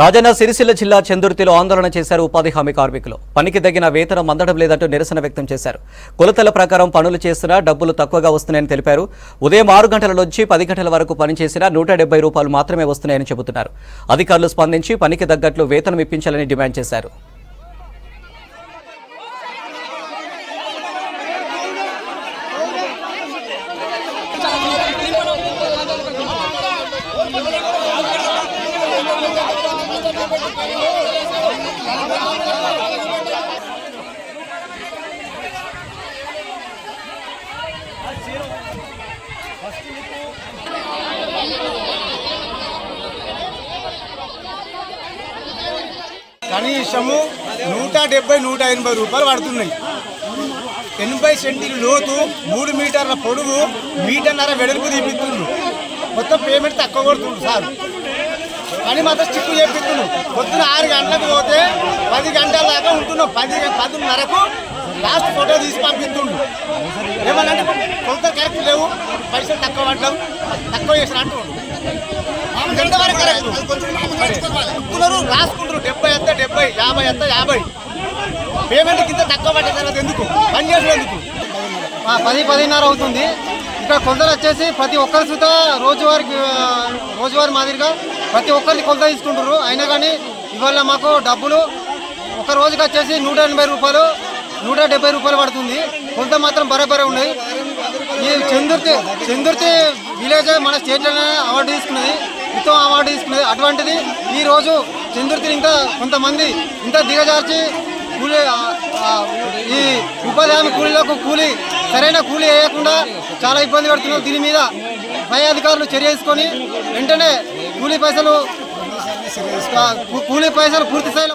రాజన్న సిరిసిల్ల జిల్లా చందుర్తిలో ఆందోళన చేశారు ఉపాధి హామీ కార్మికులు. పనికి తగిన వేతనం అందడం లేదంటూ నిరసన వ్యక్తం చేశారు. కొలతల ప్రకారం పనులు చేస్తున్నా డబ్బులు తక్కువగా వస్తున్నాయని తెలిపారు. ఉదయం 6 గంటల నుంచి 10 గంటల వరకు పనిచేసినా ₹170 మాత్రమే వస్తున్నాయని చెబుతున్నారు. అధికారులు స్పందించి పనికి తగ్గట్లు వేతనం ఇప్పించాలని డిమాండ్ చేశారు. కనీసము ₹170-180 పడుతున్నాయి. 80 సెంటీలు లోతు, 3 మీటర్ల పొడుగు, మీటర్న్నర వెడల్పు తీపిస్తుండ్రు. మొత్తం పేమెంట్ తక్కువ కొడుతుండ్రు సార్. పని మాత్రం స్టిక్కు చేపిస్తుండ్రు. పొద్దున 6 గంటలకు పోతే 10 గంటల దాకా ఉంటున్నాం. 10:30కు లాస్ట్ ఫోటో తీసి పంపిస్తుండ్రు. ఏమన్నా కొంత కరెక్ట్ లేవు, పైసలు తక్కువ పడ్డాం, తక్కువ చేసిన అంటున్నారు. రాసుకుంటారు 70 ఎంత 70, 50 ఎంత 50. పేమెంట్ కింద తక్కువ పడ్డ తర్వాత ఎందుకు పని చేసేందుకు? 10-10:30 అవుతుంది. ఇక్కడ కొందరు వచ్చేసి ప్రతి ఒక్కరి సుత రోజువారి మాదిరిగా ప్రతి ఒక్కరిని కొలత తీసుకుంటారు. అయినా కానీ ఇవాళ మాకు డబ్బులు ఒక రోజుకి వచ్చేసి ₹180, ₹170 పడుతుంది. కొంత మాత్రం బరాబరే ఉన్నాయి. ఈ చందుర్తి విలేజ్ మన స్టేట్లోనే అవార్డు తీసుకున్నది, ఉత్తమ అవార్డు తీసుకున్నది. అటువంటిది ఈరోజు చందుర్తిని ఇంకా కొంతమంది ఇంత దిగజార్చి కూలీ ఈ ఉపాధి హామీ కూలీలకు సరైన కూలీ వేయకుండా చాలా ఇబ్బంది పడుతున్నారు. దీని మీద పై అధికారులు చర్య తీసుకొని వెంటనే కూలీ పైసలు పూర్తి స్థాయిలో